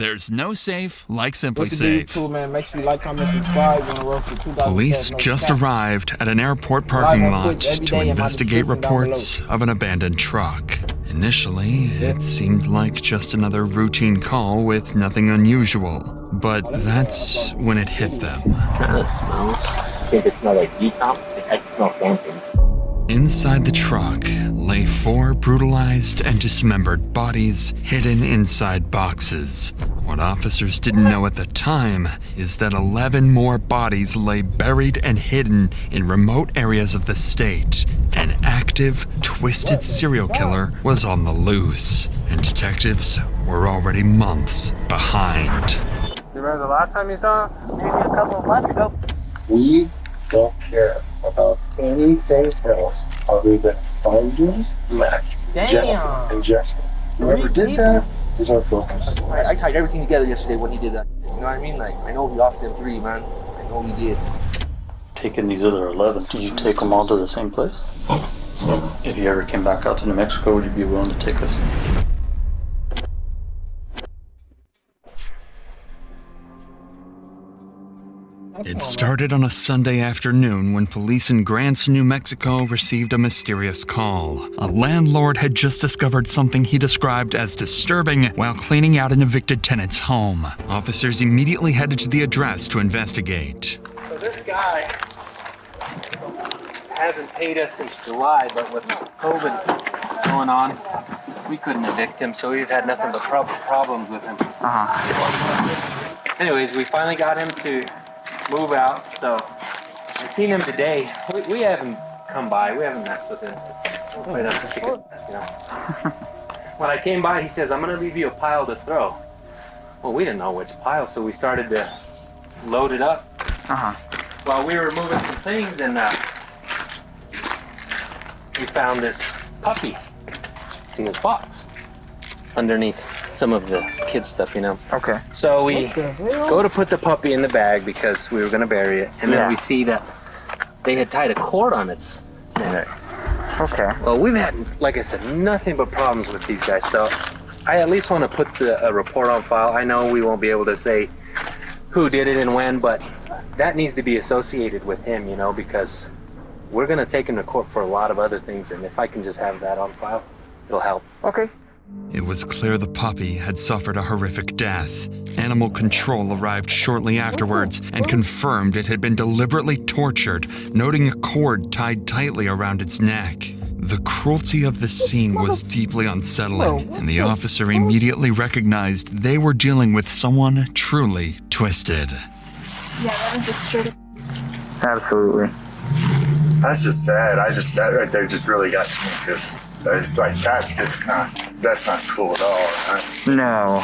There's no safe like Simply What's the deal, Safe. too, man? Make sure you like, comment, subscribe. You want to work for 2007. Police just arrived at an airport parking lot to investigate reports of an abandoned truck. Initially, it seemed like just another routine call with nothing unusual. But that's when it hit them. Kind of smells. I think it smells like decomp. I can smell something. Inside the truck lay 4 brutalized and dismembered bodies hidden inside boxes. What officers didn't know at the time is that 11 more bodies lay buried and hidden in remote areas of the state. An active, twisted serial killer was on the loose, and detectives were already months behind. You remember the last time you saw him? Maybe a couple of months ago. We don't care about anything else other than finding Matthew, Jennifer, and Justin. Whoever did that is our focus. I tied everything together yesterday when he did that. You know what I mean? Like, I know he lost them 3, man. I know he did. Taking these other 11, did you take them all to the same place? If you ever came back out to New Mexico, would you be willing to take us? It started on a Sunday afternoon when police in Grants, New Mexico received a mysterious call. A landlord had just discovered something he described as disturbing while cleaning out an evicted tenant's home. Officers immediately headed to the address to investigate. So this guy hasn't paid us since July, but with COVID going on, we couldn't evict him, so we've had nothing but problems with him. Anyways, we finally got him to move out, so I seen him today. We haven't come by, we haven't messed with him. Hopefully that's a chicken mess, you know. When I came by, he says, "I'm gonna leave you a pile to throw." Well, we didn't know which pile, so we started to load it up. While we were moving some things, and we found this puppy in this box underneath some of the kid stuff, you know. Okay. So we go to put the puppy in the bag because we were going to bury it, and then we see that they had tied a cord on its neck. Okay. Well, we've had, like I said, nothing but problems with these guys, so I at least want to put a report on file. I know we won't be able to say who did it and when, but that needs to be associated with him, you know, because we're going to take him to court for a lot of other things, and if I can just have that on file, it'll help. Okay. It was clear the puppy had suffered a horrific death. Animal control arrived shortly afterwards and confirmed it had been deliberately tortured, noting a cord tied tightly around its neck. The cruelty of the scene was deeply unsettling, and the officer immediately recognized they were dealing with someone truly twisted. Yeah, that was just straight up. Absolutely. That's just sad. That right there just really got to me because it's like, that's not cool at all. Right? No.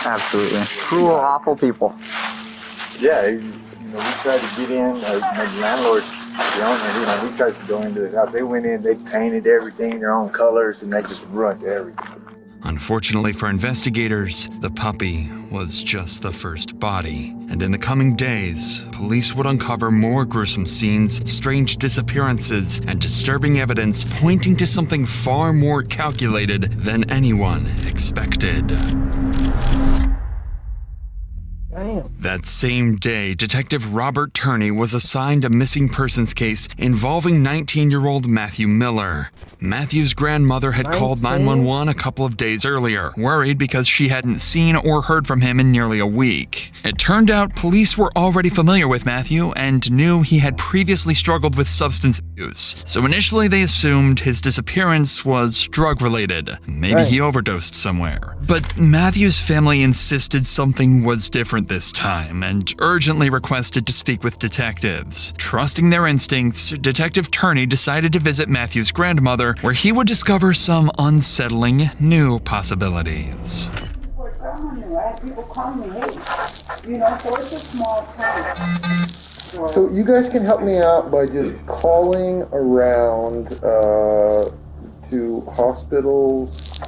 Absolutely. Cruel, awful people. Yeah, we tried to get in, the landlord, the owner, he tries to go into the house. They went in, they painted everything their own colors, and they just ruined everything. Unfortunately for investigators, the puppy was just the first body. And in the coming days, police would uncover more gruesome scenes, strange disappearances, and disturbing evidence pointing to something far more calculated than anyone expected. Damn. That same day, Detective Robert Turney was assigned a missing persons case involving 19-year-old Matthew Miller. Matthew's grandmother had called 911 a couple of days earlier, worried because she hadn't seen or heard from him in nearly a week. It turned out police were already familiar with Matthew and knew he had previously struggled with substance abuse. So initially they assumed his disappearance was drug-related. Maybe he overdosed somewhere. But Matthew's family insisted something was different this time and urgently requested to speak with detectives. Trusting their instincts, Detective Turney decided to visit Matthew's grandmother, where he would discover some unsettling new possibilities. People call me, hey, so it's a small town. So you guys can help me out by just calling around to hospitals,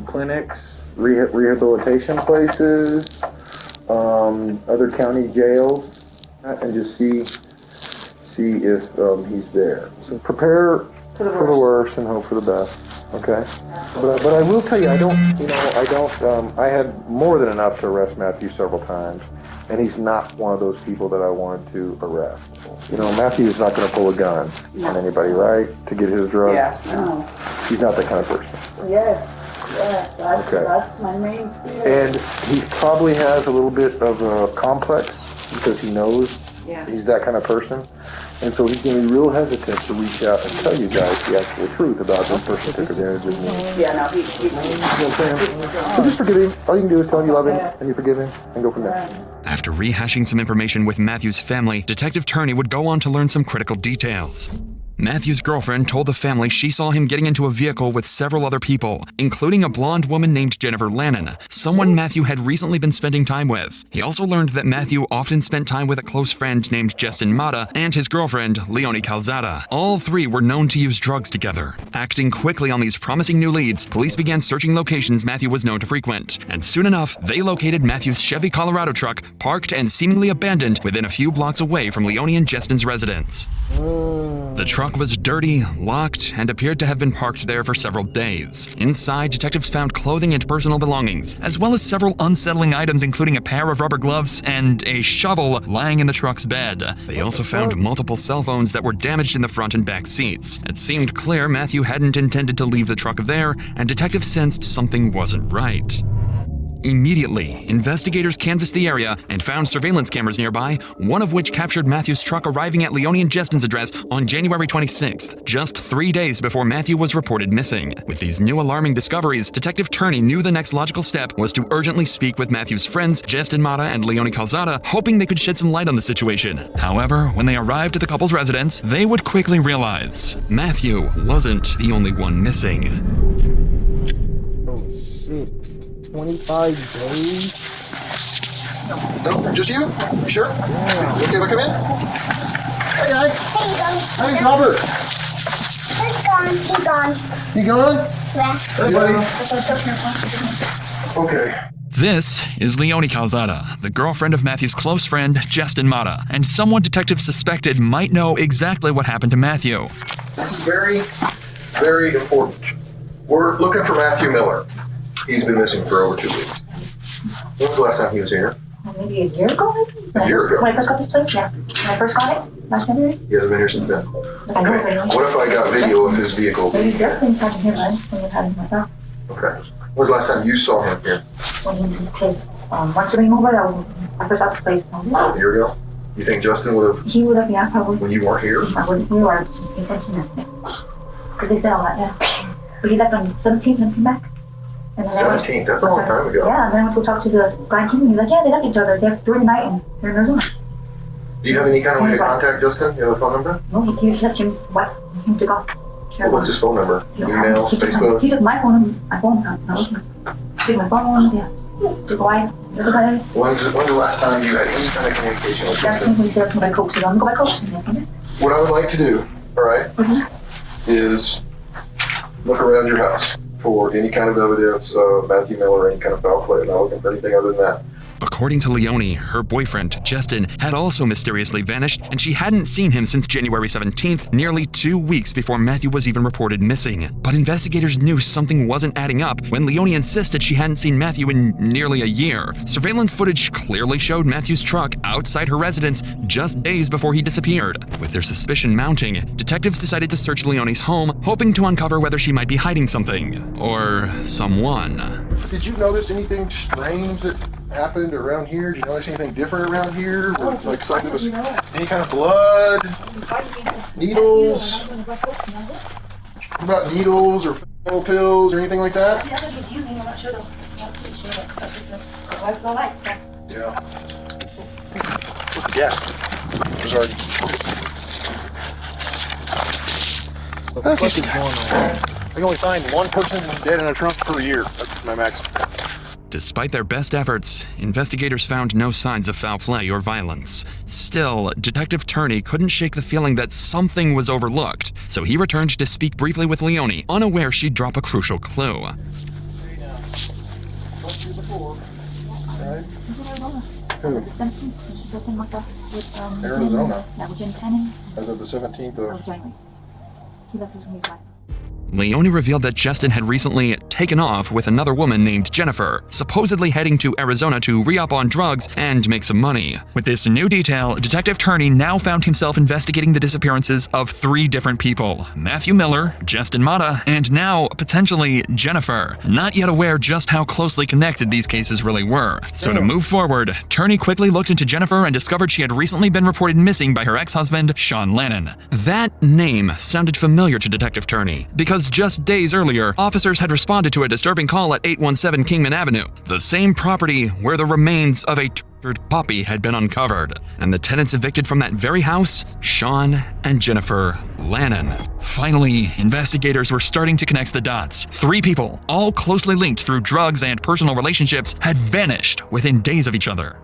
clinics, rehabilitation places, other county jails, and just see if he's there. So prepare for the worst and hope for the best. Okay, but I will tell you, I had more than enough to arrest Matthew several times, and he's not one of those people that I wanted to arrest. Matthew is not going to pull a gun on anybody, right, to get his drugs? Yeah. No. He's not that kind of person. Yes, Okay. that's my main fear. And he probably has a little bit of a complex because he knows he's that kind of person. And so he's going to be real hesitant to reach out and tell you guys the actual truth about this person took advantage of me. Yeah, no, he You know what I'm saying? So just forgive him. All you can do is tell him you love him and you forgive him and go from there. After rehashing some information with Matthew's family, Detective Turney would go on to learn some critical details. Matthew's girlfriend told the family she saw him getting into a vehicle with several other people, including a blonde woman named Jennifer Lannon, someone Matthew had recently been spending time with. He also learned that Matthew often spent time with a close friend named Justin Mata and his girlfriend, Leonie Calzada. All three were known to use drugs together. Acting quickly on these promising new leads, police began searching locations Matthew was known to frequent. And soon enough, they located Matthew's Chevy Colorado truck, parked and seemingly abandoned within a few blocks away from Leonie and Justin's residence. The truck was dirty, locked, and appeared to have been parked there for several days. Inside, detectives found clothing and personal belongings, as well as several unsettling items including a pair of rubber gloves and a shovel lying in the truck's bed. They also found multiple cell phones that were damaged in the front and back seats. It seemed clear Matthew hadn't intended to leave the truck there, and detectives sensed something wasn't right. Immediately, investigators canvassed the area and found surveillance cameras nearby, one of which captured Matthew's truck arriving at Leonie and Justin's address on January 26th, just 3 days before Matthew was reported missing. With these new alarming discoveries, Detective Turney knew the next logical step was to urgently speak with Matthew's friends, Justin Mata and Leonie Calzada, hoping they could shed some light on the situation. However, when they arrived at the couple's residence, they would quickly realize Matthew wasn't the only one missing. Oh, shit. 25 days? No, just you? You sure? Yeah. You okay if I come in? Hey, guy. Hey, Hey, Robert. He's gone. You gone? Yeah. Hey, buddy. Okay. This is Leonie Calzada, the girlfriend of Matthew's close friend, Justin Mata, and someone detectives suspected might know exactly what happened to Matthew. This is very, very important. We're looking for Matthew Miller. He's been missing for over 2 weeks. When was the last time he was here? Maybe a year ago, maybe? A year ago? When I first got this place, yeah. When I first got it, last January. He hasn't been here since then. Like, I know Okay. pretty much. What if I got video of his vehicle? But he's definitely talking here, right? When I've had him myself. Okay. When was the last time you saw him here? When he was in his, once you bring him over, I first got this place. A year ago? You think Justin would have, He would have, yeah, probably. when you weren't here? I wouldn't, we were intentional. Because they said all that, yeah. But he left on 17th and came back. And then 17th, that's a long time ago. Yeah, and then I went to talk to the guy in King. He's like, yeah, they left each other. They're during the night and they're in Arizona. Do you have any kind of way to contact Justin? You have a phone number? No, he just left him, him to go. Well, what's his phone number? He Email, took Facebook? He took my phone and my phone. It's not working. He took my phone, yeah. Took away. Everybody. When's the last time you had any kind of communication with That's Justin? when he said, go by Coke. So I'm go by Coke. What I would like to do, all right, is look around your house for any kind of evidence of Matthew Miller or any kind of foul play. I'm not looking for anything other than that. According to Leonie, her boyfriend, Justin, had also mysteriously vanished, and she hadn't seen him since January 17th, nearly 2 weeks before Matthew was even reported missing. But investigators knew something wasn't adding up when Leonie insisted she hadn't seen Matthew in nearly a year. Surveillance footage clearly showed Matthew's truck outside her residence just days before he disappeared. With their suspicion mounting, detectives decided to search Leonie's home, hoping to uncover whether she might be hiding something. Or someone. Did you notice anything strange that happened around here? Did you notice anything different around here? Like something was any kind of blood, needles? What about needles or fentanyl pills or anything like that? That's what he's using. I'm not sure though. The lights. Yeah. What's the gas? Sorry. What the fuck is going on? I can only find one person dead in a trunk per year. That's my max. Despite their best efforts, investigators found no signs of foul play or violence. Still, Detective Turney couldn't shake the feeling that something was overlooked, so he returned to speak briefly with Leonie, unaware she'd drop a crucial clue. Who? The 17th. Justin Mata with Arizona. Yeah, with Jen Cannon As of the 17th of of... January. He left us in his life. Leone revealed that Justin had recently taken off with another woman named Jennifer, supposedly heading to Arizona to re-up on drugs and make some money. With this new detail, Detective Turney now found himself investigating the disappearances of 3 different people: Matthew Miller, Justin Mata, and now, potentially, Jennifer. Not yet aware just how closely connected these cases really were. So to move forward, Turney quickly looked into Jennifer and discovered she had recently been reported missing by her ex-husband, Sean Lannon. That name sounded familiar to Detective Turney, because just days earlier, officers had responded to a disturbing call at 817 Kingman Avenue, the same property where the remains of a tortured puppy had been uncovered, and the tenants evicted from that very house, Sean and Jennifer Lannon. Finally, investigators were starting to connect the dots. 3 people, all closely linked through drugs and personal relationships, had vanished within days of each other.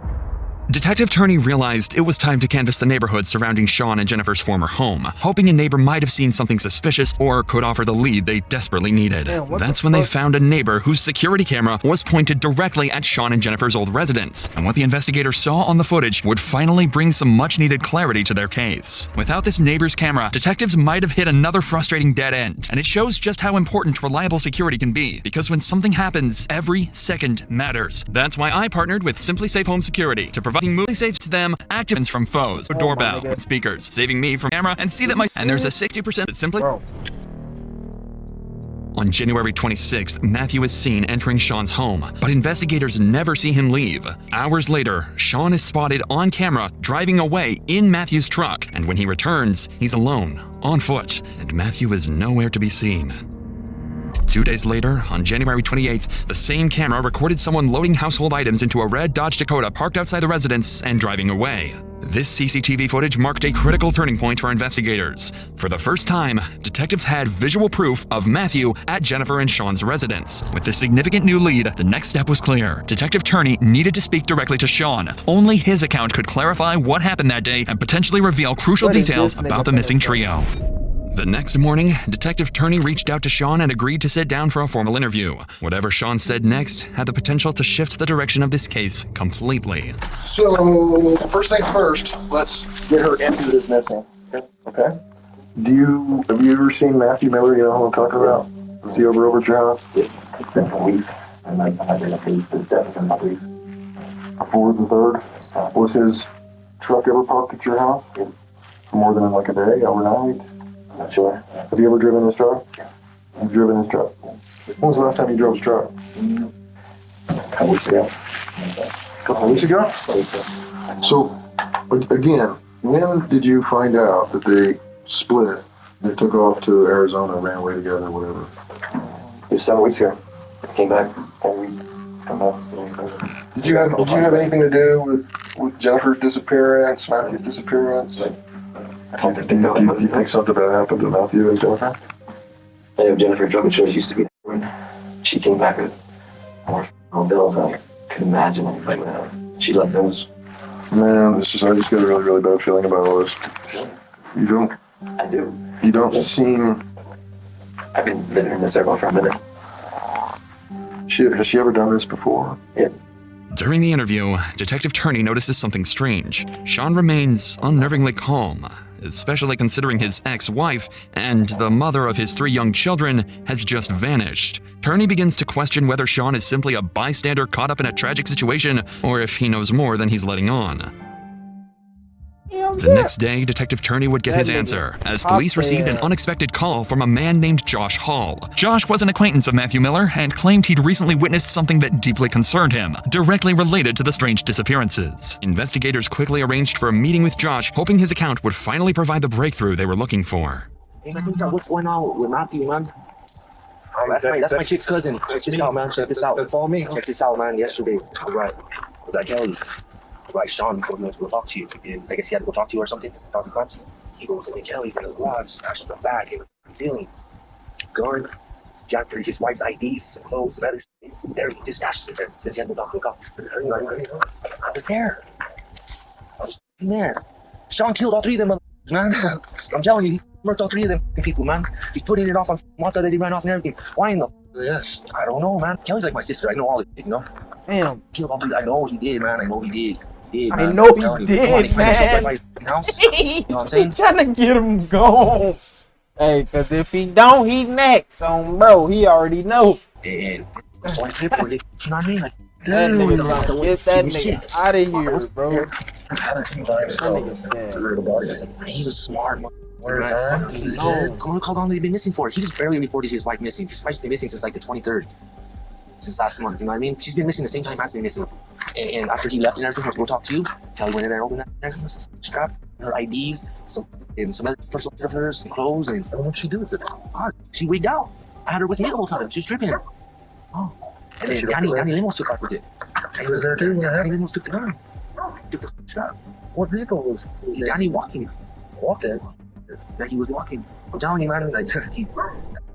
Detective Turney realized it was time to canvass the neighborhood surrounding Sean and Jennifer's former home, hoping a neighbor might have seen something suspicious or could offer the lead they desperately needed. That's when they found a neighbor whose security camera was pointed directly at Sean and Jennifer's old residence, and what the investigators saw on the footage would finally bring some much-needed clarity to their case. Without this neighbor's camera, detectives might have hit another frustrating dead end, and it shows just how important reliable security can be, because when something happens, every second matters. That's why I partnered with Simply Safe Home Security to provide movie saves to them, active from foes, doorbell, and speakers, saving me from camera, and see that and there's a 60% that simply. On January 26th, Matthew is seen entering Sean's home, but investigators never see him leave. Hours later, Sean is spotted on camera driving away in Matthew's truck, and when he returns, he's alone, on foot, and Matthew is nowhere to be seen. 2 days later, on January 28th, the same camera recorded someone loading household items into a red Dodge Dakota parked outside the residence and driving away. This CCTV footage marked a critical turning point for investigators. For the first time, detectives had visual proof of Matthew at Jennifer and Sean's residence. With this significant new lead, the next step was clear. Detective Turney needed to speak directly to Sean. Only his account could clarify what happened that day and potentially reveal crucial details about the missing trio. The next morning, Detective Turney reached out to Sean and agreed to sit down for a formal interview. Whatever Sean said next had the potential to shift the direction of this case completely. So, first things first, let's get her into this missing. Okay? Have you ever seen Matthew Miller? You know who I'm talking about? Was he over at your house? Yeah, it's been for weeks. And I've been at least, it's definitely been for weeks. Fourth and third? Was his truck ever parked at your house? For more than like a day, overnight? I'm not sure. Have you ever driven his truck? You've driven his truck. When was the last time you drove his truck? A couple weeks ago. A couple weeks ago? So, again, when did you find out that they split and took off to Arizona, ran away together, whatever? It was 7 weeks ago. Came back all week. Come back. Did you have anything to do with Jennifer's disappearance, Matthew's disappearance? Do you think something bad happened to Matthew and Jennifer? I know Jennifer drug and shows used to be when she came back with more bills. I couldn't imagine anything with her. She left those. Man, I just get a really, really bad feeling about all this. You don't? I do. You don't seem... I've been living in this circle for a minute. Has she ever done this before? Yeah. During the interview, Detective Turney notices something strange. Sean remains unnervingly calm, especially considering his ex-wife and the mother of his 3 young children has just vanished. Turney begins to question whether Sean is simply a bystander caught up in a tragic situation or if he knows more than he's letting on. The next day, Detective Turney would get his answer, as police received an unexpected call from a man named Josh Hall. Josh was an acquaintance of Matthew Miller and claimed he'd recently witnessed something that deeply concerned him, directly related to the strange disappearances. Investigators quickly arranged for a meeting with Josh, hoping his account would finally provide the breakthrough they were looking for. Hey man, what's going on with Matthew, man? That's my chick's cousin. Check this out, man. Check this out. That's all me. Check this out, man. Yesterday, right, was at Kelly's. Right, Sean told me to go talk to you. And I guess he had to go talk to you or something. Talk to cops. He goes in Kelly's in the garage, smashes the bag, ceiling, gun, jacked his wife's IDs, some clothes, some other shit. Everything just stashes it there. Says he had to go talk to the cops. I was there. I was there. Sean killed all 3 of them, man. I'm telling you, he murked all 3 of them people, man. He's putting it off on Martha that he ran off and everything. Why in the yes? I don't know, man. Kelly's like my sister. I know all it, you know. Damn. Killed all 3. I know he did, man. I know he did. Yeah, I know he did, man. House. You know what I'm saying? He's trying to get him gone. Hey, cause if he don't, he next. On bro, he already know. And on a trip, you know what I mean? Like, That dude, nigga trying to get that shit. nigga out of here, bro. That nigga said. He's a smart motherfucker. He's No. dead. How long have he been missing for? He just barely reported his wife missing. His wife's been missing since like the 23rd. Since last month, you know what I mean? She's been missing the same time Matt's been missing. And after he left and everything, her to go talk to you, Kelly went in there, opened that everything, strap, her IDs, some other personal stuff of hers, some clothes, and what'd she do with it? She wigged out. I had her with me the whole time. She was stripping her. Oh. And then Danny Lemos took off with it. He was there too. Danny Lemos took the gun. Took the strap. What vehicle was Danny walking? Walking? Yeah, he was walking. I'm telling you, man, like, he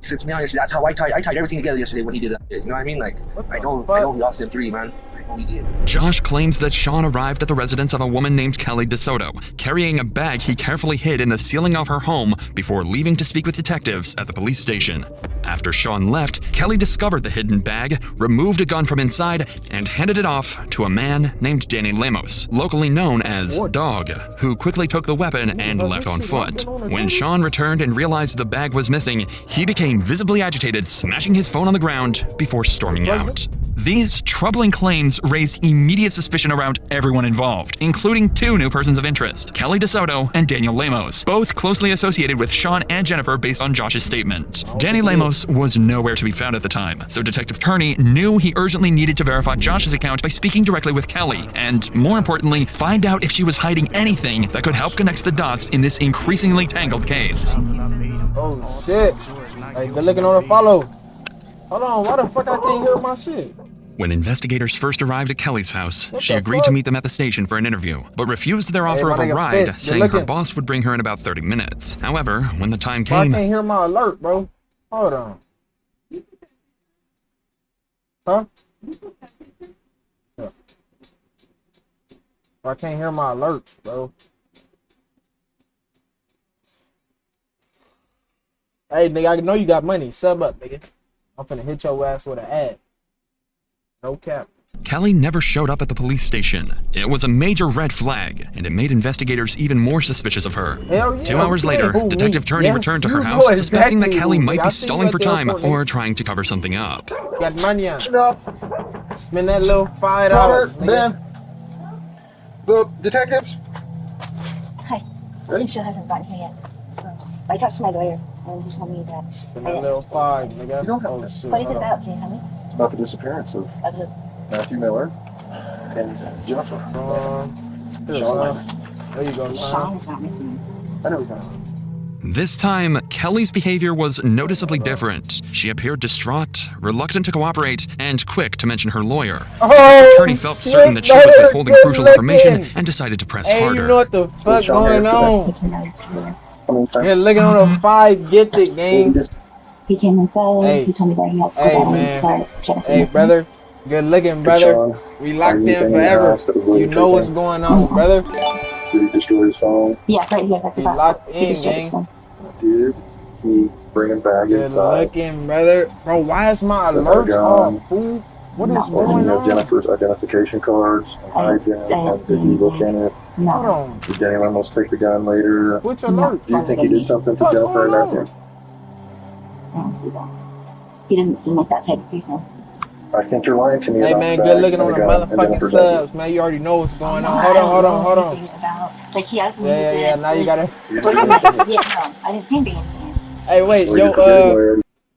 stripped me out yesterday. That's how I tied everything together yesterday when he did that. You know what I mean? Like, I know he lost them 3, man. I know he did. Josh claims that Sean arrived at the residence of a woman named Kelly DeSoto, carrying a bag he carefully hid in the ceiling of her home before leaving to speak with detectives at the police station. After Sean left, Kelly discovered the hidden bag, removed a gun from inside, and handed it off to a man named Danny Lemos, locally known as Dog, who quickly took the weapon and left on foot. When Sean returned and realized the bag was missing, he became visibly agitated, smashing his phone on the ground before storming out. These troubling claims raised immediate suspicion around everyone involved, including 2 new persons of interest, Kelly DeSoto and Daniel Lemos, both closely associated with Sean and Jennifer based on Josh's statement. Danny Lemos was nowhere to be found at the time, so Detective Turney knew he urgently needed to verify Josh's account by speaking directly with Kelly, and more importantly, find out if she was hiding anything that could help connect the dots in this increasingly tangled case. Oh shit. Hey, good looking on the follow. Hold on, why the fuck I can't hear my shit? When investigators first arrived at Kelly's house, she agreed to meet them at the station for an interview, but refused their offer of a ride, saying her boss would bring her in about 30 minutes. However, when the time came... I can't hear my alert, bro. Hold on. Huh? Yeah. I can't hear my alerts, bro. Hey, nigga, I know you got money. Sub up, nigga. I'm finna hit your ass with an ad. No cap. Kelly never showed up at the police station. It was a major red flag, and it made investigators even more suspicious of her. Hell yeah, 2 hours later, Detective Turney returned to her house, suspecting that Kelly might be stalling for time or trying to cover something up. Got money on. Spend that little $5. Ben. The detectives. Hi. Alicia hasn't gotten here yet. So I talked to my lawyer, and he told me that. Spend that little $5, nigga. Oh, shit. What is it about? Can you tell me? It's about the disappearance of Matthew Miller and Jennifer. There you go, Sean is not missing. I know he's not. This time, Kelly's behavior was noticeably different. She appeared distraught, reluctant to cooperate, and quick to mention her lawyer. Oh, Attorney felt certain that she was withholding crucial information and decided to press harder. You know what the fuck going on? You're looking on the 5, get the game. He came inside. He told me that he had to go down. Hey, brother. Good looking, brother. We locked in forever. You know what's going on, brother. Did he destroy his phone? Yeah, right here. He locked in, gang. Did he bring him back Good inside? looking, brother. Bro, why is my alerts off, fool? What is going on? Jennifer's identification cards. Did he look in it? No. Did Danny Lemos take the gun later? Which alert? Do you think he did something to Jennifer and Matthew? I honestly don't. He doesn't seem like that type of person. I think you're lying to me. Hey man, good looking on the motherfucking subs, man. You already know what's going on. Hold on. Like he has music. Yeah. Now you gotta. Yeah, no, I didn't see him being anything. Hey, wait,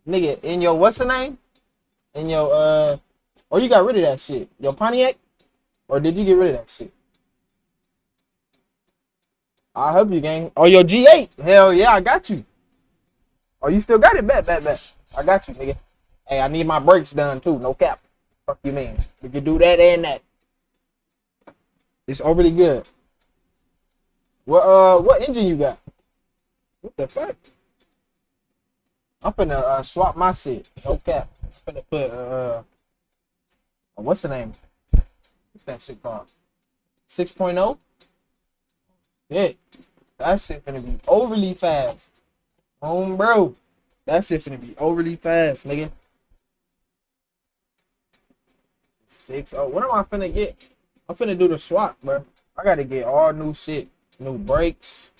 nigga, in your what's the name? In your or you got rid of that shit? Your Pontiac, or did you get rid of that shit? I'll help you, gang. Oh, your G8. Hell yeah, I got you. Oh, you still got it? Bet. I got you, nigga. Hey, I need my brakes done too. No cap. Fuck you mean? We can do that and that. It's overly good. What engine you got? What the fuck? I'm finna swap my shit. No cap. I'm finna put what's the name? What's that shit called? 6.0? Yeah. That shit finna be overly fast. Bro. That shit finna be overly fast, nigga. 6.0. What am I finna get? I'm finna do the swap, bro. I gotta get all new shit. New brakes.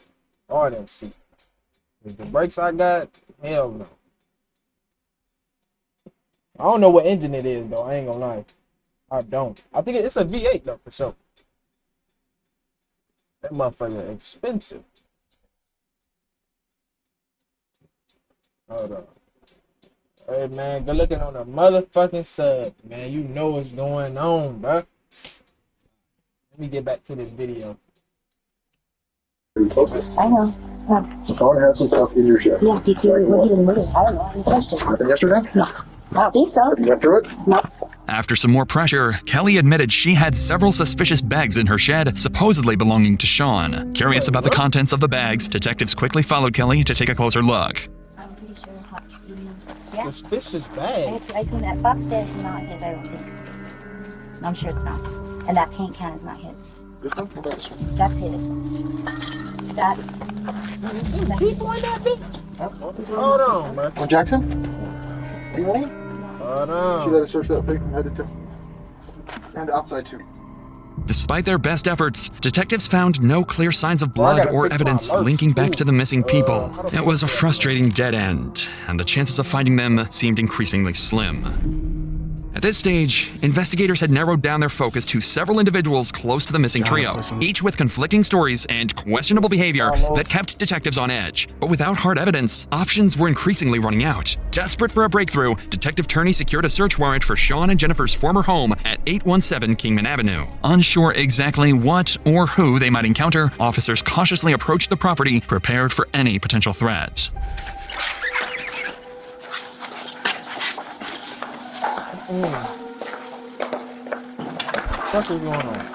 All that shit. 'Cause the brakes I got, hell no. I don't know what engine it is though. I ain't gonna lie. I don't. I think it's a V8 though for sure. That motherfucker expensive. Hold on. Hey man, good looking on the motherfucking sub, man. You know what's going on, bro. Let me get back to this video. I know. Sean had some stuff in your shed. Yeah, he did. What he was moving. I don't know. Any questions? Happened yesterday? No. I don't think so. You went through it? No. After some more pressure, Kelly admitted she had several suspicious bags in her shed, supposedly belonging to Sean. Curious about the contents of the bags, detectives quickly followed Kelly to take a closer look. I'm pretty sure hot cheese. Suspicious bags. I think that box there is not his, I don't think. I'm sure it's not. And that paint can is not his. This one? What about this one? That's his. That. People in that big. Hold on, bro. On Jackson? You want it? Hold on. She let us search that big and outside too. Despite their best efforts, detectives found no clear signs of blood gotta or fix my evidence alerts, linking back too. to the missing people. how to It was a fix that? frustrating dead end, and the chances of finding them seemed increasingly slim. At this stage, investigators had narrowed down their focus to several individuals close to the missing trio, each with conflicting stories and questionable behavior that kept detectives on edge. But without hard evidence, options were increasingly running out. Desperate for a breakthrough, Detective Turney secured a search warrant for Sean and Jennifer's former home at 817 Kingman Avenue. Unsure exactly what or who they might encounter, officers cautiously approached the property, prepared for any potential threat. What is going on?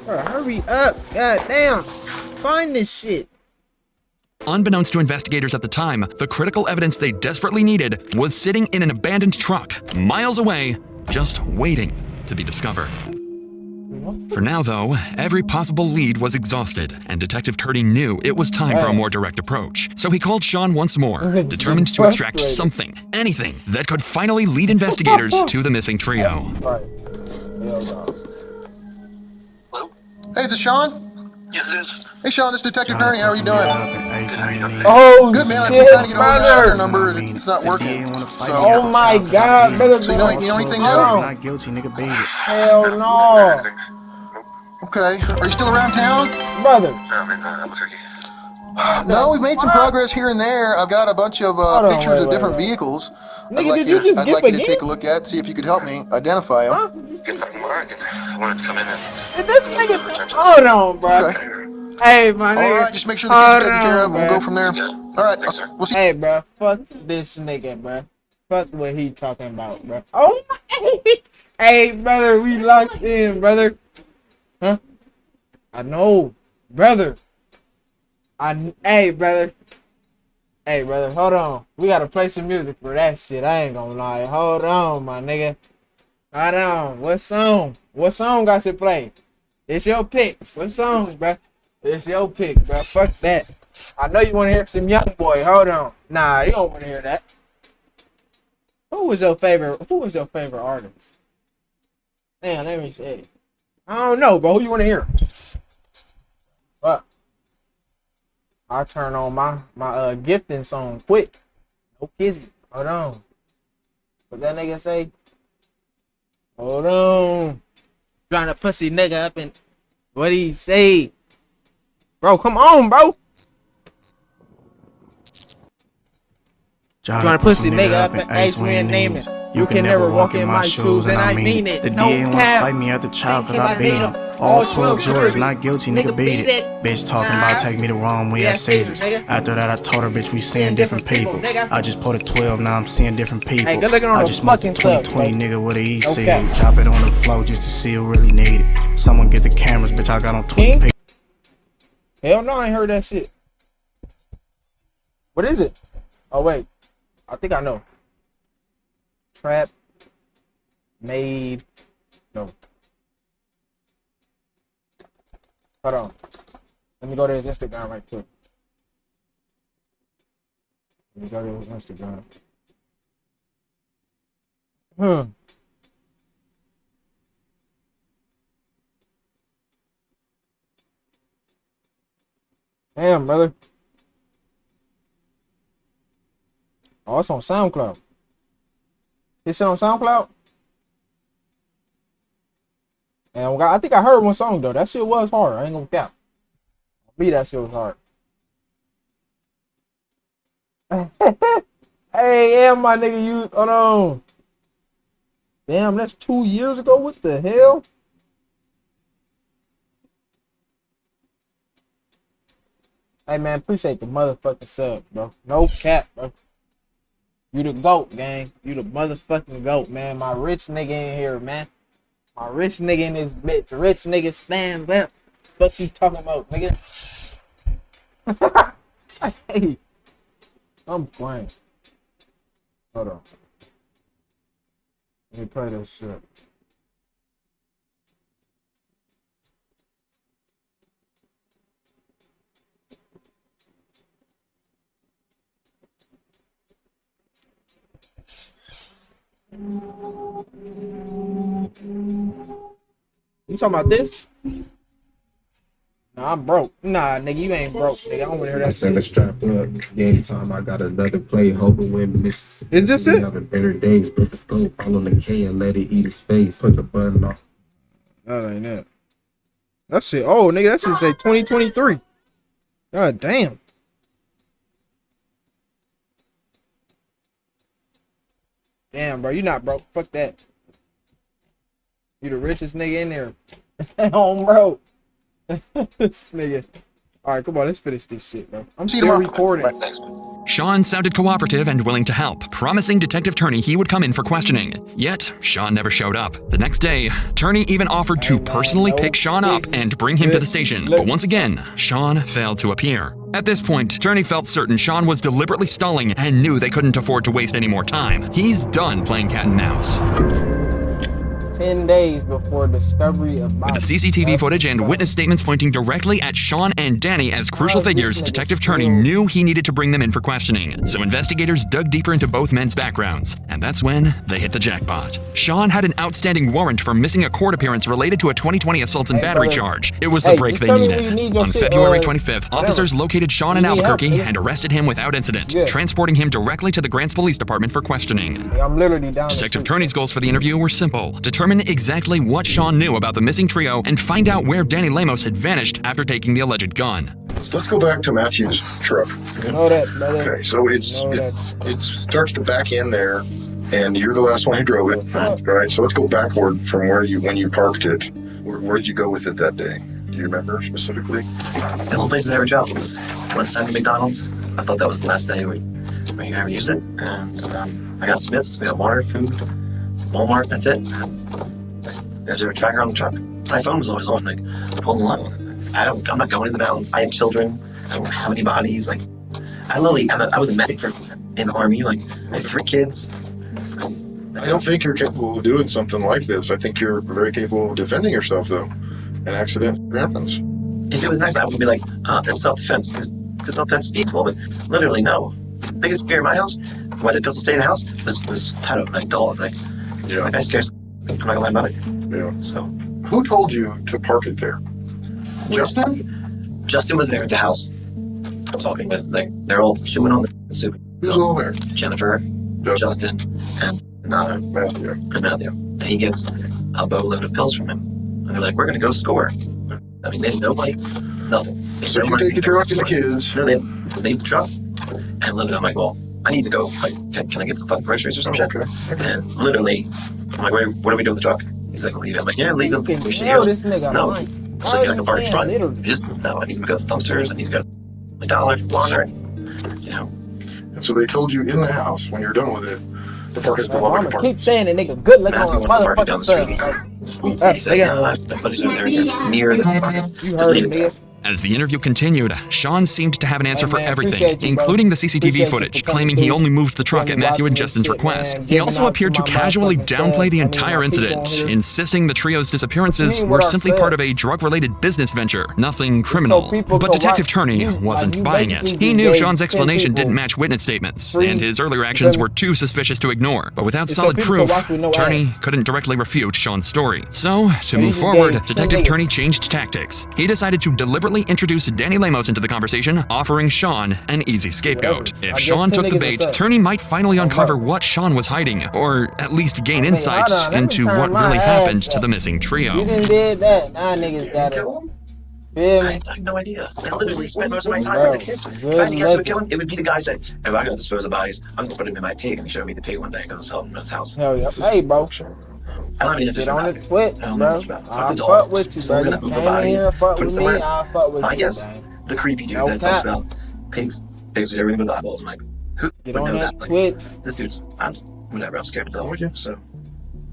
Bro, hurry up. God damn. Find this shit. Unbeknownst to investigators at the time, the critical evidence they desperately needed was sitting in an abandoned truck, miles away, just waiting to be discovered. For now, though, every possible lead was exhausted, and Detective Turney knew it was time for a more direct approach. So he called Sean once more, determined to extract something, anything, that could finally lead investigators to the missing trio. Right. Hell no. Hey, is it Sean? Yes, it is. Hey, Sean, this is Detective Turney. How are you doing? Oh, Good, man. I've shit, been trying to get hold of that brother. other number, and it's not working. So, Oh my god, brother. so you know anything new? Not guilty, nigga, beat it. Hell no. Okay. Are you still around town? Brother. No, we've made some progress here and there. I've got a bunch of on, pictures of wait, different wait. vehicles. Nigga, did you just I'd give like you to again? take a look at, see if you could help me identify them. I wanted to come in and Did this nigga. Hold on, bro. Okay. Hey, my nigga. All right, just make sure the kids are taken care of, and we'll go from there. All right, we'll see. Hey, bro. Fuck this nigga, bro. Fuck what he talking about, bro. Oh my. Hey, brother, we locked in, brother. Huh? I know, brother. Hey, brother. Hey, brother, hold on. We gotta play some music for that shit. I ain't gonna lie. Hold on, my nigga. Hold on. What song? What song I should play? It's your pick. What song, bro? It's your pick, bro. Fuck that. I know you wanna hear some Young Boy. Hold on. Nah, you don't wanna hear that. Who was your favorite artist? Damn, let me see. I don't know, bro. Who you wanna hear? What? I turn on my gifting song quick. No kizzy. Hold on. What that nigga say? Hold on. Trying to pussy nigga up and what he say? Bro, come on, bro. Trying to pussy nigga up and ask me a name it. You can never walk in my shoes, and I mean it. The No DA wanna cap. fight me at the trial cause Cause I beat him. All 12 jurors not guilty, nigga beat it. Bitch talking about take me the wrong way, I saved it. After that I told her, bitch, we seeing different people. I just put a 12, now I'm seeing different people. Hey, good looking on I the just smoked a fucking 2020, club, nigga, with a EC. Okay. Drop it on the floor just to see who really need it. Someone get the cameras, bitch, I got on 20 King? pictures. Hell no, I ain't heard that shit. What is it? Oh wait, I think I know. Trap made no. Hold on. Let me go to his Instagram right quick. Let me go to his Instagram. Damn, brother. Oh, it's on SoundCloud. This shit on SoundCloud? And I think I heard one song though. That shit was hard. I ain't gonna cap. Me, that shit was hard. Hey, yeah, my nigga, you hold on. Damn, that's 2 years ago. What the hell? Hey man, appreciate the motherfucking sub, bro. No cap, bro. You the GOAT, gang. You the motherfucking GOAT, man. My rich nigga in here, man. My rich nigga in this bitch. Rich nigga stand up. Fuck you talking about, nigga? Hey. I'm playing. Hold on. Let me play this shit. You talking about this? Nah, I'm broke. Nah, nigga, you ain't broke, nigga. I don't wanna hear that. I said, let's strap up. Game time, I got another play. Hoping when Miss. Is this it? Having better days. Put the scope all on the K and let it eat his face. Put the button off. That ain't it. That shit. Oh, nigga, that shit say 2023. God damn. Damn, bro, you not broke. Fuck that. You the richest nigga in there. Home, bro. This nigga. All right, come on, let's finish this shit, bro. I'm still recording. Sean sounded cooperative and willing to help, promising Detective Turney he would come in for questioning. Yet, Sean never showed up. The next day, Turney even offered to personally pick Sean up and bring him to the station. But once again, Sean failed to appear. At this point, Turney felt certain Sean was deliberately stalling and knew they couldn't afford to waste any more time. He's done playing cat and mouse. 10 days before discovery of With the CCTV footage and witness statements pointing directly at Sean and Danny as crucial figures, Detective Turney knew he needed to bring them in for questioning. So investigators dug deeper into both men's backgrounds, and that's when they hit the jackpot. Sean had an outstanding warrant for missing a court appearance related to a 2020 assault and battery charge. It was the break they needed. On February 25th, officers located Sean in Albuquerque and arrested him without incident, transporting him directly to the Grants Police Department for questioning. I'm literally down. Detective Turney's goals for the interview were simple: determine exactly what Sean knew about the missing trio and find out where Danny Lemos had vanished after taking the alleged gun. Let's go back to Matthew's truck. You know that, brother. Okay, so it starts to back in there, and you're the last one who drove it. All right, so let's go backward from when you parked it. Where did you go with it that day? Do you remember specifically? The only places I ever traveled was one time to McDonald's. I thought that was the last day we ever used it. And I got Smith's, we got water, food, Walmart, that's it. Is there a tracker on the truck? My phone was always on, like, pulling the line. I'm not going in the mountains. I have children. I don't have any bodies. Like, I was a medic in the Army. Like, I have 3 kids. I don't think you're capable of doing something like this. I think you're very capable of defending yourself, though. An accident happens. If it was next, I would be like, that's self-defense, because self-defense is peaceful, but literally, no. The biggest fear in my house, why the pistol stayed in the house, was Tato, like, dog. Like, I scared. I'm not gonna lie about it. Yeah. So, who told you to park it there? Justin? Justin was there at the house. Talking with, like, they're all chewing on the soup. Who's all there? Jennifer, Justin, and Matthew. And he gets a boatload of pills from him. And they're like, we're gonna go score. I mean, they didn't know, like, nothing. So you take the truck and the kids. No, they leave the truck and load it. I'm like, well, I need to go. Like, can I get some fucking groceries or some shit? Okay. And literally, I'm like, what do we do with the truck? He's like, leave it. I'm like, yeah, leave it. We should hear this nigga. No. I was like, can I go park in front? No, I need to go to the dumpsters. I need to go to McDonald's for water. You know. And so they told you in the house when you're done with it to park it at the I'm gonna keep saying it, nigga. Good looking Matthew on wanted to park it down the street. motherfucking He said, no, nobody's over there near the You heard it, nigga. As the interview continued, Sean seemed to have an answer Hey, for man, everything, appreciate you, bro. including the CCTV Appreciate you footage, for coming claiming he through. only moved the truck at Watching Matthew and this Justin's shit, request. man. He Giving also out appeared to my casually motherfucking downplay the son. entire I mean, my people incident, on here. insisting the trio's disappearances mean were what I simply said? part of a drug-related business venture, nothing criminal. people But can Detective watch Turney you, wasn't like, you buying it. basically He knew gave Sean's 10 explanation didn't people match witness statements, free- and his earlier actions Then- were too suspicious to ignore. But without So solid people can proof, watch with no Turney ads. couldn't directly refute Sean's story. So, to he move just forward, gave 10 Detective niggas. Turney changed tactics. He decided to deliberately introduce Danny Lemos into the conversation, offering Sean an easy scapegoat. Whatever. I If guess Sean 10 took the niggas bait, is up. Turney might finally uncover what Sean was hiding, or at least gain insight hold on, let me into turn what my really ass happened to up. the missing You trio. done did that. Now niggas got it. Feel me? I have no idea. I literally spent most of my time Bro, with the kids. good If I had to guess who would looking. kill him, it would be the guy that, if I gotta dispose of bodies, I'm gonna put him in my pig, and he showed me the pig one day because I was helping him in his house. Hell yeah. Hey, bro. I don't have any answers Get for on the Matthew. Twitch, I don't know bro. much about him. Talk I'll to Dog. fuck with you, bro. Someone's You gonna move a came body, in here, fuck put it with me, somewhere. I'll fuck with I you, guess man. the creepy dude No that talks cap. about pigs with everything with eyeballs. I'm like, who Get would on know that that? Like, Twitch. this dude's, whatever, I'm scared of dog. So,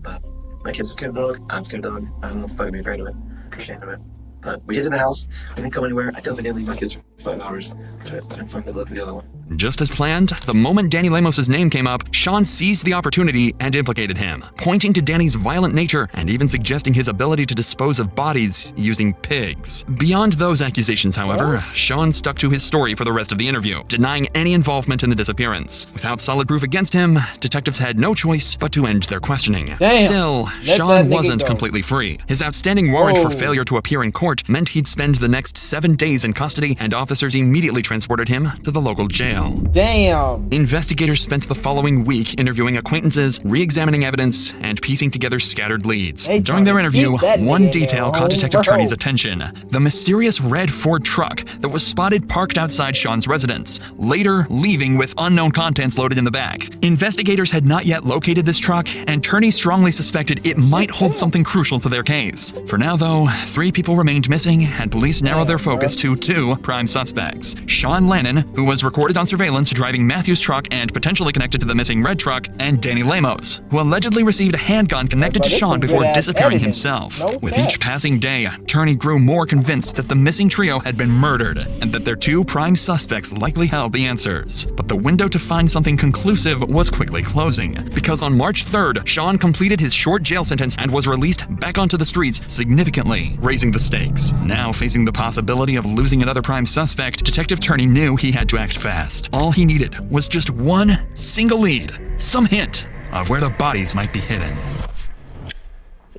but my kids are scared of dog. I'm scared of dog. I don't know what the fuck to be afraid of it. I'm ashamed of it. But we hid in the house. We didn't go anywhere. I definitely didn't leave my kids for 5 hours. I didn't find the look of the other one. Just as planned, the moment Danny Lemos' name came up, Sean seized the opportunity and implicated him, pointing to Danny's violent nature and even suggesting his ability to dispose of bodies using pigs. Beyond those accusations, however, Sean stuck to his story for the rest of the interview, denying any involvement in the disappearance. Without solid proof against him, detectives had no choice but to end their questioning. Damn. Still, Let that Sean nigga wasn't go. completely free. His outstanding warrant for Whoa. failure to appear in court meant he'd spend the next 7 days in custody, and officers immediately transported him to the local jail. Damn. Investigators spent the following week interviewing acquaintances, re-examining evidence, and piecing together scattered leads. Hey, During their Tony, interview, keep that one nigga in detail there, caught homie, Detective bro. Turney's attention: the mysterious red Ford truck that was spotted parked outside Sean's residence, later leaving with unknown contents loaded in the back. Investigators had not yet located this truck, and Turney strongly suspected it might hold something crucial to their case. For now, though, 3 people remained missing, and police narrowed their focus to 2 prime suspects: Sean Lannon, who was recorded on surveillance driving Matthew's truck and potentially connected to the missing red truck, and Danny Lemos, who allegedly received a handgun connected Bro, to this Sean some before good-ass disappearing editing. himself. No With cap. each passing day, Turney grew more convinced that the missing trio had been murdered, and that their 2 prime suspects likely held the answers. But the window to find something conclusive was quickly closing, because on March 3rd, Sean completed his short jail sentence and was released back onto the streets, significantly raising the stakes. Now facing the possibility of losing another prime suspect, Detective Turney knew he had to act fast. All he needed was just one single lead, some hint of where the bodies might be hidden.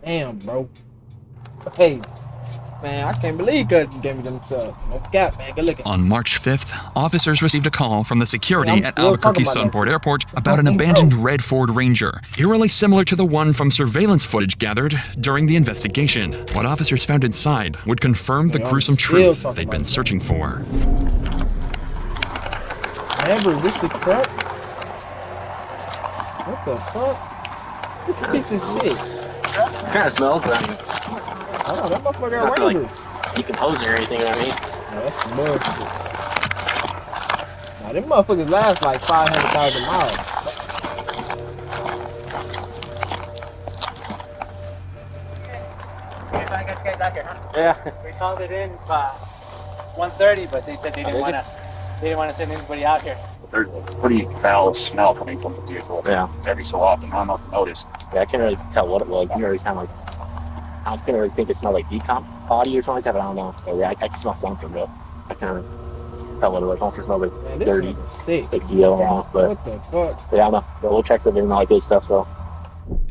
Damn, bro. Hey, man, I can't believe you gave me them subs. No cap, man. Good looking. On March 5th, officers received a call from the security Yeah, I'm at still Albuquerque talking about Sunport that. Airport about an abandoned red Ford Ranger, eerily similar to the one from surveillance footage gathered during the investigation. What officers found inside would confirm the Yeah, I'm gruesome still truth talking they'd about been that. searching for. Never, this the truck? What the fuck? This piece of shit. Kind of smells, but Oh, that motherfucker not got like Ranger. decomposing or anything. You know what I mean? No, that's some bullshit. Now, them motherfuckers last like 500,000 miles. I got you guys out here, huh? Yeah. We called it in 1:30, but they said they didn't want to send anybody out here. There's a pretty foul smell coming from the vehicle. Yeah. Every so often, I don't know if you noticed. Yeah, I can't really tell what it was. I can't really sound like. I can't really think it smelled like decomp body or something like that, but I don't know. But yeah, I can smell something, but I can't really tell what it was. It also smells Man, like this dirty, nigga's sick. like deal almost. But What the fuck? yeah, I don't know. But we'll check the video and all that good stuff. So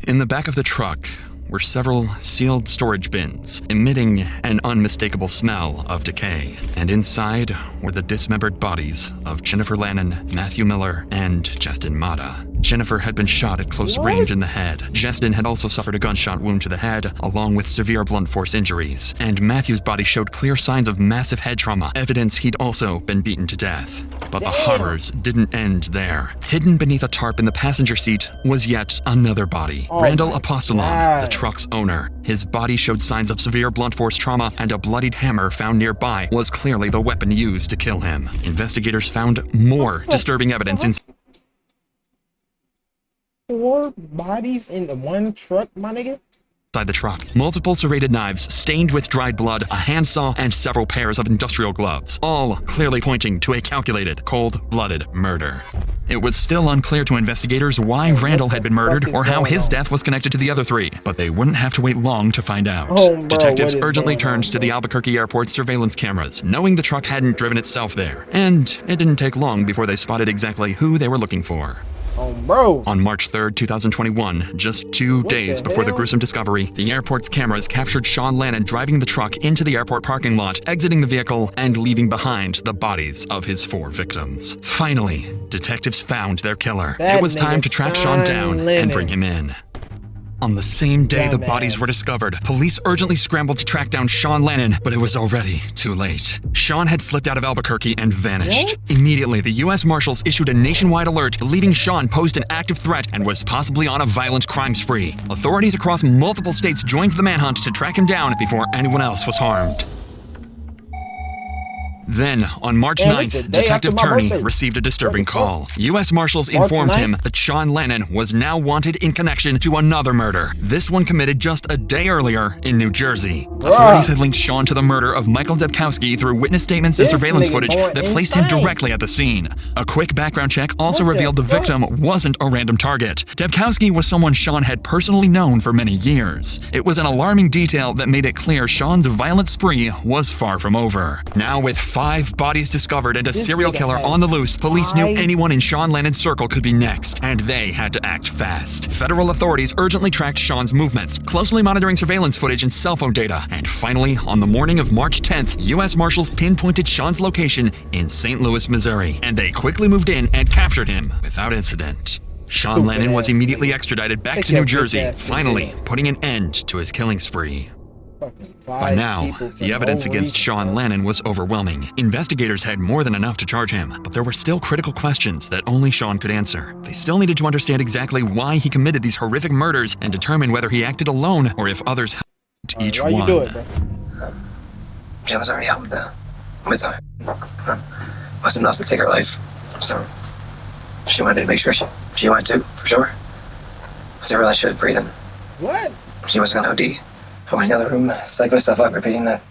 In the back of the truck were several sealed storage bins, emitting an unmistakable smell of decay. And inside were the dismembered bodies of Jennifer Lannon, Matthew Miller, and Justin Mata. Jennifer had been shot at close range in the head. Justin had also suffered a gunshot wound to the head, along with severe blunt force injuries. And Matthew's body showed clear signs of massive head trauma, evidence he'd also been beaten to death. But the horrors didn't end there. Hidden beneath a tarp in the passenger seat was yet another body. Oh Randall my Apostolon, God. the truck's owner. His body showed signs of severe blunt force trauma, and a bloodied hammer found nearby was clearly the weapon used to kill him. Investigators found more disturbing evidence in 4 bodies in the one truck, my nigga? inside the truck. Multiple serrated knives stained with dried blood, a handsaw, and several pairs of industrial gloves, all clearly pointing to a calculated, cold-blooded murder. It was still unclear to investigators why Randall had been murdered or how his death was connected to the other three, but they wouldn't have to wait long to find out. Oh, bro, Detectives what is urgently going on, turned to the Albuquerque airport surveillance cameras, knowing the truck hadn't driven itself there. And it didn't take long before they spotted exactly who they were looking for. Oh, bro. On March 3rd, 2021, just 2 days before the gruesome discovery, the airport's cameras captured Sean Lannon driving the truck into the airport parking lot, exiting the vehicle, and leaving behind the bodies of his 4 victims. Finally, detectives found their killer. That It was time to track Sean down Lennon. and bring him in. On the same day the bodies were discovered, police urgently scrambled to track down Sean Lannon, but it was already too late. Sean had slipped out of Albuquerque and vanished. Immediately, the U.S. Marshals issued a nationwide alert, believing Sean posed an active threat and was possibly on a violent crime spree. Authorities across multiple states joined the manhunt to track him down before anyone else was harmed. Then, on March Man, it's 9th, the day Detective after my Turney birthday. received a disturbing call. U.S. Marshals March informed 9th? him that Sean Lannon was now wanted in connection to another murder, this one committed just a day earlier in New Jersey. Authorities had linked Sean to the murder of Michael Debkowski through witness statements and This surveillance nigga footage going that placed him insane. directly at the scene. A quick background check also What the revealed the fuck? victim wasn't a random target. Debkowski was someone Sean had personally known for many years. It was an alarming detail that made it clear Sean's violent spree was far from over. Now, with 5 bodies discovered and a This serial nigga killer has on the loose, police knew 5 anyone in Sean Lannon's circle could be next, and they had to act fast. Federal authorities urgently tracked Sean's movements, closely monitoring surveillance footage and cell phone data, and finally, on the morning of March 10th, U.S. Marshals pinpointed Sean's location in St. Louis, Missouri, and they quickly moved in and captured him without incident. Sean Stupid Lannon was ass immediately nigga. extradited back They to New kept his Jersey, ass in finally jail. putting an end to his killing spree. Fucking By 5 now, people for the evidence no against reason, Sean bro. Lannon was overwhelming. Investigators had more than enough to charge him, but there were still critical questions that only Sean could answer. They still needed to understand exactly why he committed these horrific murders and determine whether he acted alone or if others helped each Why one. you do it, bro? Jim was already out with her. Wasn't enough to take her life. So she wanted to make sure she wanted to, for sure. Because I realized she was breathing. What? She wasn't gonna OD. I went in the other room, psyched myself up, repeating that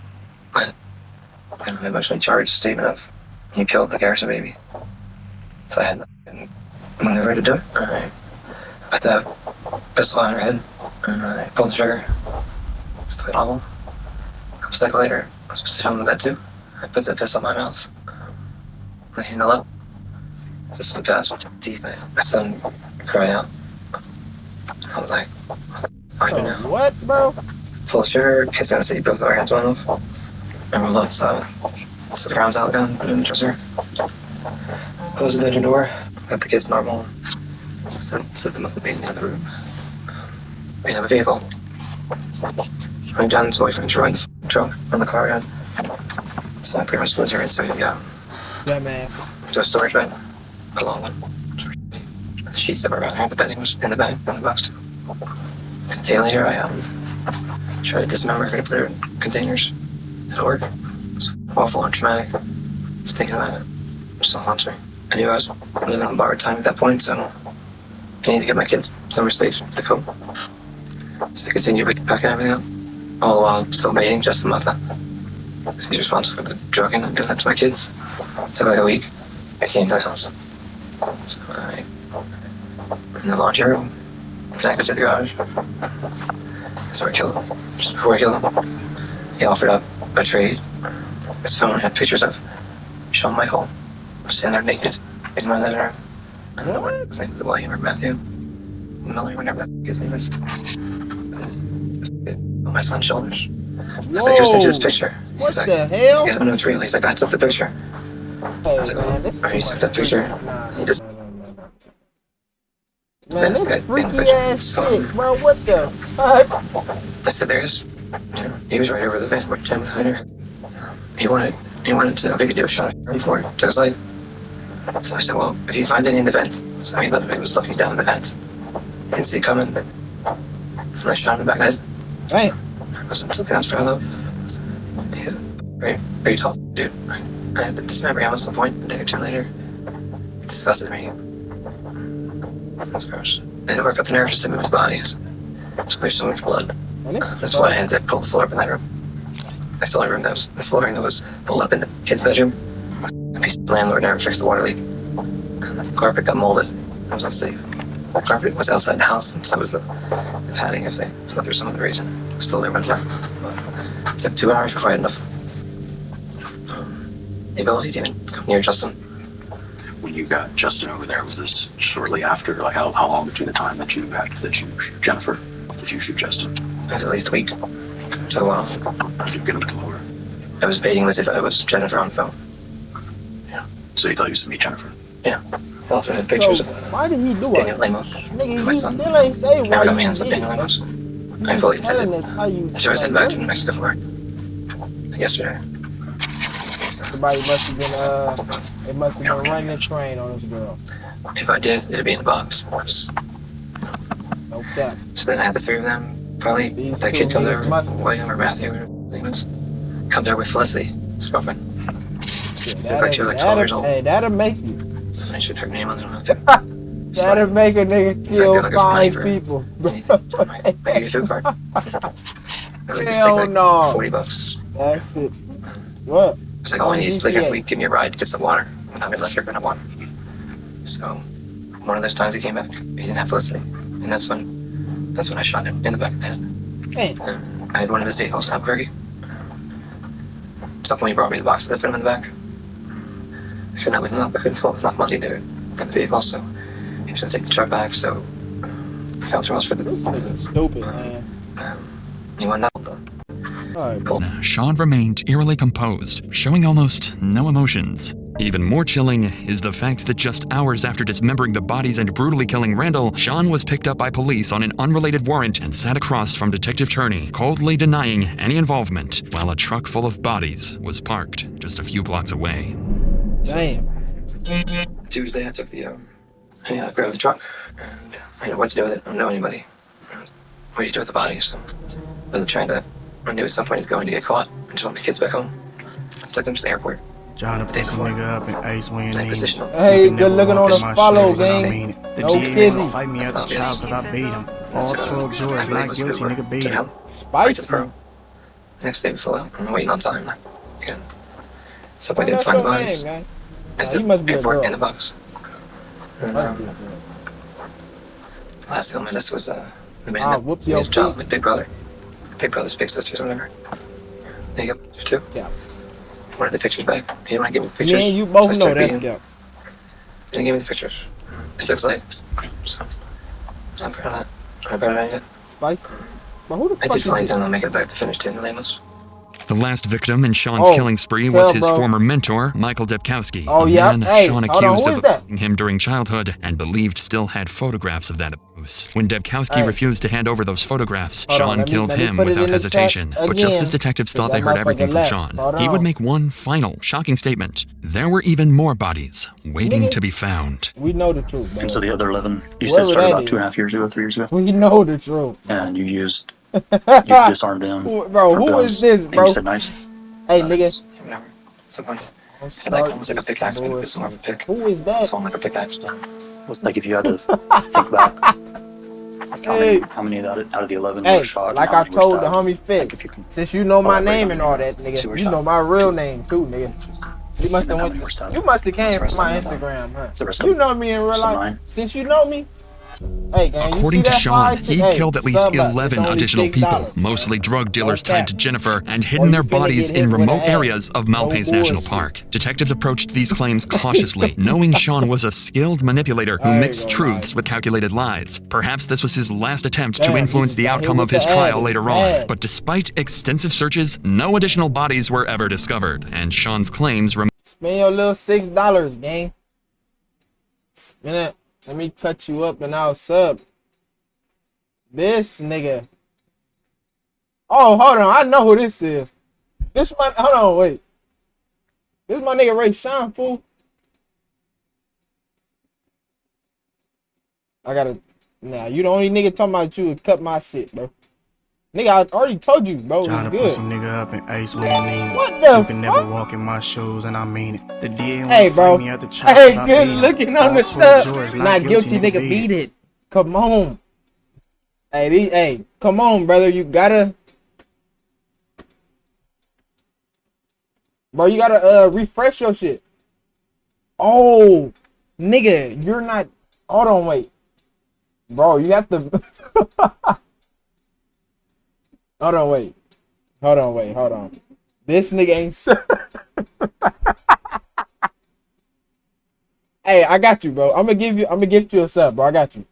kind of emotionally charged statement of, "You killed the Garrison baby." So I had maneuvered to do it. I put the pistol on her head, and I pulled the trigger. Just went on. A couple seconds later, I was positioned on the bed too. I put the pistol in my mouth. I handle up. Just slipped past with teeth. My son cried out. I was like, what do I do now? What, bro? Full sugar, kids gonna see both of our hands on off. And we left so the rounds out of the gun, put it in the dresser. Closed the bedroom door, got the kids normal. Set them up in the other room. We didn't have a vehicle. My John's boyfriend drove in the trunk on the car ride. So I pretty much lived here until we got Dumbass. to a storage bed. A long one. The sheets that were around here, the bedding was in the bag, in the box. A day later, I tried to dismember it, put it in containers. It didn't work. It was awful and traumatic. Just thinking about it still haunts me. I knew I was living on borrowed time at that point, so I needed to get my kids somewhere safe to cope. So I continued packing everything up, all the while still waiting just a month. He's responsible for the drugging and doing that to my kids. Took like a week. I came to the house. So I was in the laundry room, connected to the garage. So I killed him. Just before I killed him, he offered up a trade. His phone had pictures of Shawn Michael standing there naked in my living room. I don't know what his name was, William or Matthew Miller, whatever that his name is. On my son's shoulders. I was like, here's his picture. What He's like, the hell? he doesn't know it's real. He's like, I took the picture. Hey, I was like, man, this he is took that picture. He just. Man, this this guy freaky in the picture. ass So, shit, bro. What the fuck? I said, there's, he was right over the van where Jim was hiding. He wanted to video shot before he took his life. So I said, well, if you find any in the vent, so he literally was looking down the vent. He didn't see it coming. So I shot him in the back of the head. Right. It was something else proud of. He's a very, very tough dude. I had to dismember him at some point, a day or two later. It disgusted me. That was gross. I didn't work up the nerves to move his body. So there's so much blood. Man, this is That's why I had to pull the floor up in that room. I still have a room that was the flooring that was pulled up in the kid's bedroom. A piece of landlord never fixed the water leak. And the carpet got molded. It was unsafe. The carpet was outside the house, and so was the padding if they fell through some other reason. It was still there when it left. It took 2 hours before I had enough the ability to even come near Justin. When you got Justin over there, was this shortly after? Like how long between the time that you Jennifer, did you shoot Justin? It was at least a week. It took a while. You get him to come over. I was baiting as if I was Jennifer on the phone. So you thought you used to meet Jennifer? Yeah. I also had pictures So, of why did he do Daniel it? Lemos. Nigga, My you son. still ain't say why Never got my you hands on did Daniel it. Lemos. I fully telling intended. us how you. So I was heading back to New Mexico for it. Yesterday. Somebody must have been they must have been running the train on this girl. If I did, it'd be in the box. No cap. So then I had the 3 of them. Probably These that two kid comes niggas over. must- William or Matthew or his name is. Comes over with Felicity, his girlfriend. Yeah, Like she was like 12 years old. Hey, that'll make you. I should put her name on there too. That'll make a nigga He's like, kill they're looking for money 5 for- people. I give you a food card. I would just Hell take like no. $40. That's it. What? It's like, all I need is later in GTA. the week, give me a ride to get some water. And I'm less here for water. So, one of those times he came back, he didn't have Felicity. And that's when I shot him in the back of the head. Hey. I had one of his vehicles in Albuquerque. So when he brought me the box that put him in the back, I couldn't fill it with enough money to get the vehicle, so he was gonna take the truck back, so I found somewhere else for the This nigga stupid, man. he wanted to Sean remained eerily composed, showing almost no emotions. Even more chilling is the fact that just hours after dismembering the bodies and brutally killing Randall, Sean was picked up by police on an unrelated warrant and sat across from Detective Turney, coldly denying any involvement, while a truck full of bodies was parked just a few blocks away. Damn. Tuesday I took the I grabbed the truck and I didn't know what to do with it. I don't know anybody. What do you do with the bodies? So I wasn't trying to I knew at some point he was going to get caught. I just wanted the kids back home. I took them to the airport. John to put some nigga up and ace when you need him. Hey, good looking on the follow, gang. The No DA kizzy. wanna fight me at the trial cause I beat him. All 12 jurors not guilty, nigga beat him. Spicy. Next day we flew out. I'm waiting on time. Again. So I What's didn't find the your bodies. name, At Nah, the you must be a airport girl. in the box. And, last thing on my list was the man Ah, that whoop was your his child, feet. my big brother. Big brother's big sisters or whatever. They got pictures too. Yeah. Wanted the pictures back. He didn't want to give me the Me pictures. and you so I both know started that's beating him. Skip. Didn't give me the pictures. It took like, so I'm proud of that. I'm proud of that. Spicy. But who the I fuck do is fine this? time to make it back to finish 10 Lamos. The last victim in Sean's Oh, killing spree was tell his bro. former mentor, Michael Debkowski, Oh, a yeah? man Hey, Sean hold on, accused who of is that? abusing him during childhood and believed still had photographs of that abuse. When Debkowski Hey. refused to hand over those photographs, Hold on, Sean let me- killed let me him put it without in the chat hesitation. But just again, as detectives thought that they heard motherfucker everything from left. Sean, Hold he would on. make one final, shocking statement. There were even more bodies waiting Nigga. to be found. We know the truth, man. And so the other 11, you Whoever said started that about is. 2.5 years ago, 3 years ago, We know the truth. and you disarmed them. Bro, for who guns, is this, and bro? you said nice. Hey, nigga. Whatever. So funny. Don't And like start almost like a pickaxe, but it's more of a pick. Who is that? It's one like a pickaxe. Like if you had to think back, Hey. how many out of the 11 Hey, were shot? like and how I many were told the stabbed? homie Fitz, since you know my elaborate name on and that. all that, Two nigga, were you shot. know my real name too, nigga. You must have How went. many were stabbed? You must have came The from rest my of them, Instagram, huh? The rest of You them. know me in real So life. 9. Since you know me. Hey, gang, you see According to that Sean, 5, 6, he hey, killed at least sub up. It's 11 only additional $6. people, mostly drug dealers cap. tied to Jennifer, and Or hidden you their finna bodies get hit in with an remote ad. areas of No Malpais National bullshit. Park. Detectives approached these claims cautiously, knowing Sean was a skilled manipulator who I ain't mixed gonna truths with calculated lies. Perhaps this was his last attempt Damn, to he influence just the got hit outcome with of his the ad. trial It's later bad. on. But despite extensive searches, no additional bodies were ever discovered, and Sean's claims remain. Spend your little $6, gang. Spend it. Let me cut you up and I'll sub. This nigga. Oh, hold on. I know who this is. This one. Hold on, wait. This my nigga Ray Sean, fool. I gotta. Nah, you the only nigga talking about you would cut my shit, bro. Nigga, I already told you, bro. Trying It's to pussy good. nigga up and ace when you need it. What the You can never fuck? walk in my shoes and I mean it. The DA Hey, wanna bro. fight me at the trial Hey, 'cause I good beat him. looking on All the 12 sub. jurors Not guilty, nigga. Beat it. Come on. Hey, come on, brother. You gotta, bro. You gotta refresh your shit. Oh, nigga, you're not. Hold on, wait, bro. You have to. Hold on, wait. Hold on. This nigga ain't. Hey, I got you, bro. I'm gonna gift you a sub, bro. I got you.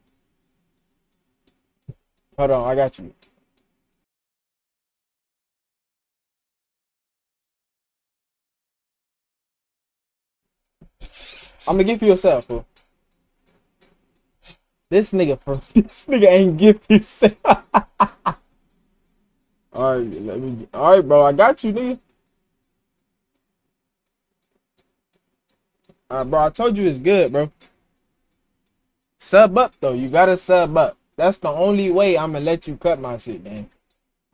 Hold on, I got you. I'm gonna give you a sub, fool. This nigga ain't gifted. Alright, bro. I got you, nigga. Bro, I told you it's good, bro. Sub up, though. You gotta sub up. That's the only way I'm gonna let you cut my shit, man.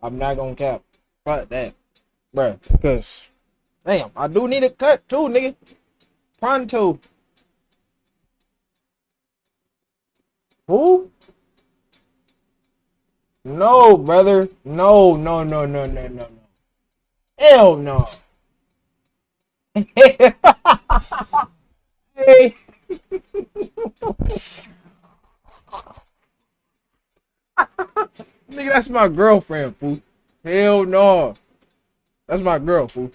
I'm not gonna cap. Fuck that. Bro, because, damn, I do need a cut, too, nigga. Pronto. Who? No, brother. No. Hell no. Hey. Nigga, that's my girlfriend, fool. Hell no. That's my girl, fool.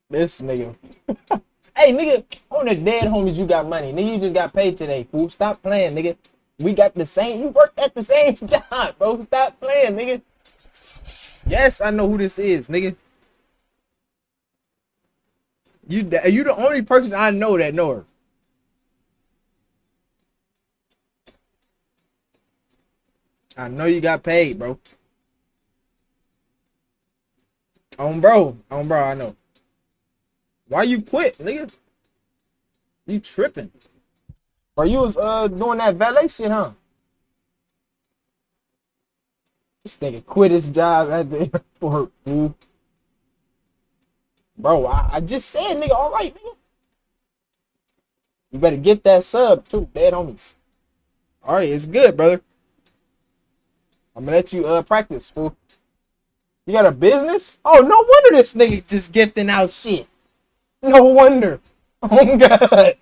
This nigga. Hey, nigga, on the dead homies, you got money. Nigga, you just got paid today, fool. Stop playing, nigga. We got the same. You worked at the same job, bro. Stop playing, nigga. Yes, I know who this is, nigga. You the only person I know that know her. I know you got paid, bro. Bro, I know. Why you quit, nigga? You tripping. Bro, you was doing that valet shit, huh? This nigga quit his job at the airport, fool. Bro, I just said, nigga, all right, nigga. You better get that sub, too, dead homies. All right, it's good, brother. I'm gonna let you practice, fool. You got a business? Oh, no wonder this nigga just gifting out shit. No wonder. Oh, God.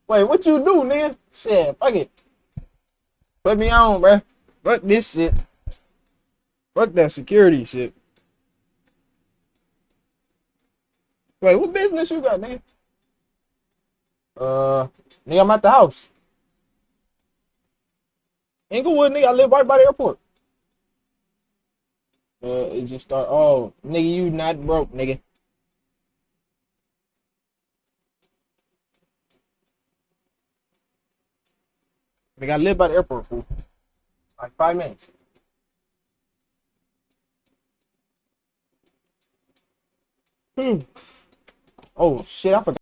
Wait, what you do, nigga? Shit, fuck it. Put me on, bro. Fuck this shit. Fuck that security shit. Wait, what business you got, nigga? Nigga, I'm at the house. Inglewood, nigga, I live right by the airport. It just start. Oh, nigga, you not broke, nigga. Nigga, I live by the airport, fool. Like 5 minutes. Oh shit, I forgot.